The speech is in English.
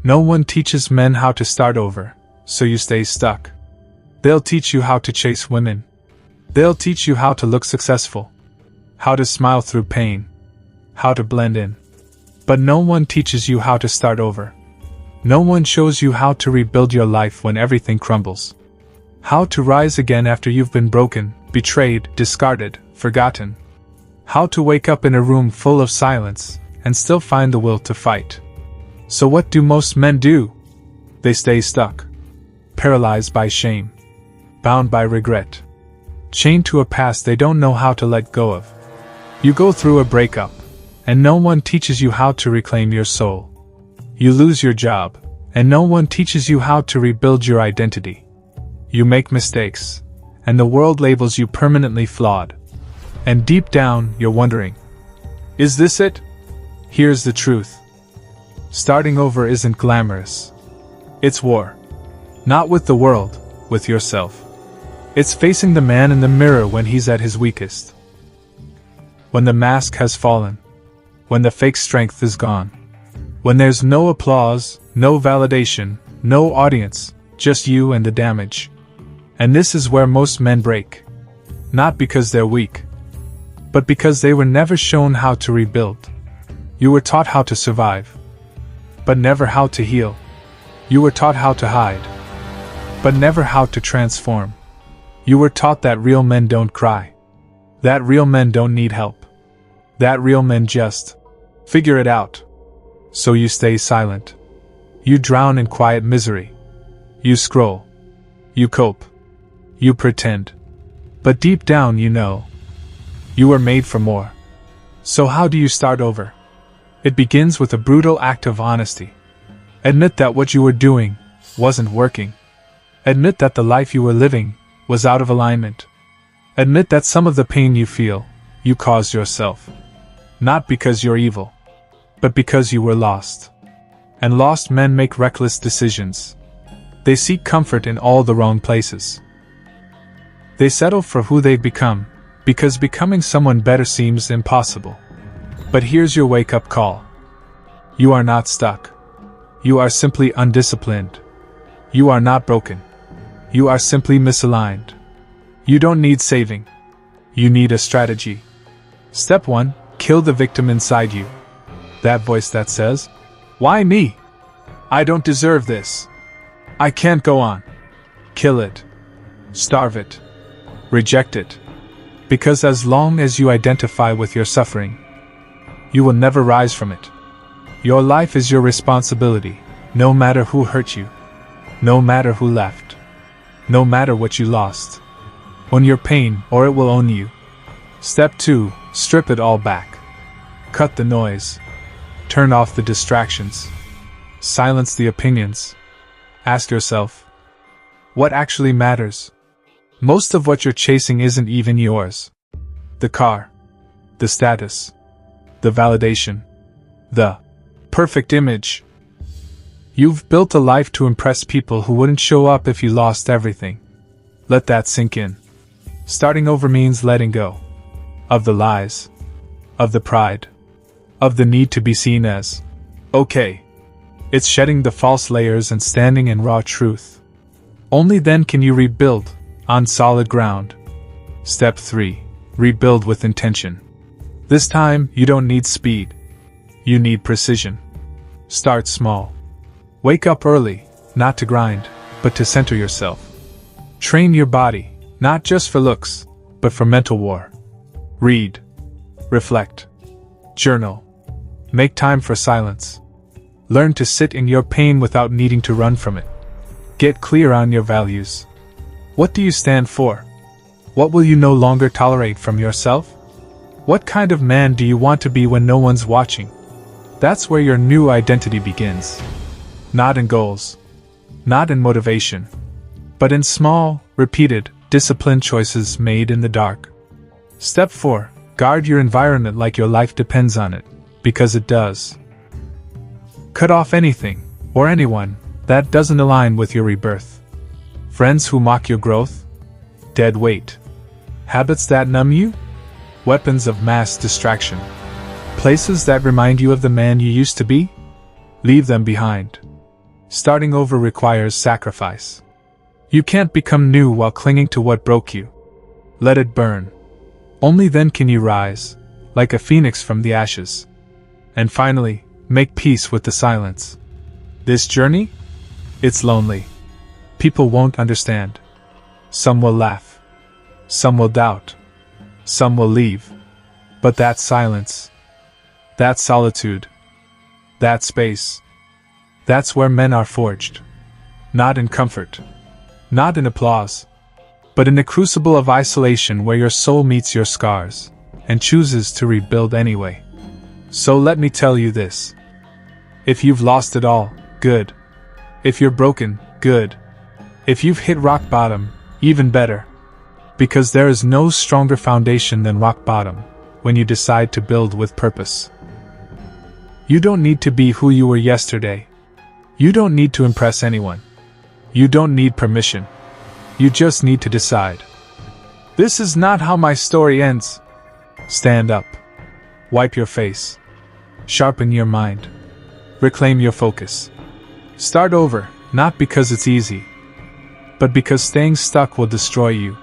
No one teaches men how to start over, so you stay stuck. They'll teach you how to chase women. They'll teach you how to look successful, how to smile through pain, how to blend in. But no one teaches you how to start over. No one shows you how to rebuild your life when everything crumbles. How to rise again after you've been broken, betrayed, discarded, forgotten. How to wake up in a room full of silence and still find the will to fight. So what do most men do? They stay stuck, paralyzed by shame, bound by regret, chained to a past they don't know how to let go of. You go through a breakup, and no one teaches you how to reclaim your soul. You lose your job, and no one teaches you how to rebuild your identity. You make mistakes, and the world labels you permanently flawed. And deep down, you're wondering, is this it? Here's the truth. Starting over isn't glamorous. It's war. Not with the world, with yourself. It's facing the man in the mirror when he's at his weakest. When the mask has fallen. When the fake strength is gone. When there's no applause, no validation, no audience, just you and the damage. And this is where most men break. Not because they're weak, but because they were never shown how to rebuild. You were taught how to survive, but never how to heal. You were taught how to hide, but never how to transform. You were taught that real men don't cry, that real men don't need help, that real men just figure it out. So you stay silent. You drown in quiet misery. You scroll. You cope. You pretend. But deep down you know. You were made for more. So how do you start over? It begins with a brutal act of honesty. Admit that what you were doing wasn't working. Admit that the life you were living was out of alignment. Admit that some of the pain you feel, you caused yourself. Not because you're evil, but because you were lost. And lost men make reckless decisions. They seek comfort in all the wrong places. They settle for who they've become, because becoming someone better seems impossible. But here's your wake-up call. You are not stuck. You are simply undisciplined. You are not broken. You are simply misaligned. You don't need saving. You need a strategy. Step 1, kill the victim inside you. That voice that says, "Why me? I don't deserve this. I can't go on." Kill it. Starve it. Reject it. Because as long as you identify with your suffering, you will never rise from it. Your life is your responsibility, no matter who hurt you, no matter who left, no matter what you lost. Own your pain, or it will own you. Step 2, strip it all back. Cut the noise. Turn off the distractions. Silence the opinions. Ask yourself, what actually matters? Most of what you're chasing isn't even yours. The car, the status, the validation, the perfect image. You've built a life to impress people who wouldn't show up if you lost everything. Let that sink in. Starting over means letting go of the lies, of the pride, of the need to be seen as okay. It's shedding the false layers and standing in raw truth. Only then can you rebuild on solid ground. Step 3. Rebuild with intention. This time, you don't need speed. You need precision. Start small. Wake up early, not to grind, but to center yourself. Train your body, not just for looks, but for mental war. Read. Reflect. Journal. Make time for silence. Learn to sit in your pain without needing to run from it. Get clear on your values. What do you stand for? What will you no longer tolerate from yourself? What kind of man do you want to be when no one's watching? That's where your new identity begins. Not in goals, not in motivation, but in small, repeated, disciplined choices made in the dark. Step 4. Guard your environment like your life depends on it, because it does. Cut off anything, or anyone, that doesn't align with your rebirth. Friends who mock your growth? Dead weight. Habits that numb you? Weapons of mass distraction. Places that remind you of the man you used to be? Leave them behind. Starting over requires sacrifice. You can't become new while clinging to what broke you. Let it burn. Only then can you rise, like a phoenix from the ashes. And finally, make peace with the silence. This journey? It's lonely. People won't understand. Some will laugh. Some will doubt. Some will leave. But that silence, that solitude, that space, that's where men are forged. Not in comfort, not in applause, but in the crucible of isolation where your soul meets your scars and chooses to rebuild anyway. So let me tell you this. If you've lost it all, good. If you're broken, good. If you've hit rock bottom, even better. Because there is no stronger foundation than rock bottom when you decide to build with purpose. You don't need to be who you were yesterday. You don't need to impress anyone. You don't need permission. You just need to decide. This is not how my story ends. Stand up. Wipe your face. Sharpen your mind. Reclaim your focus. Start over, not because it's easy, but because staying stuck will destroy you.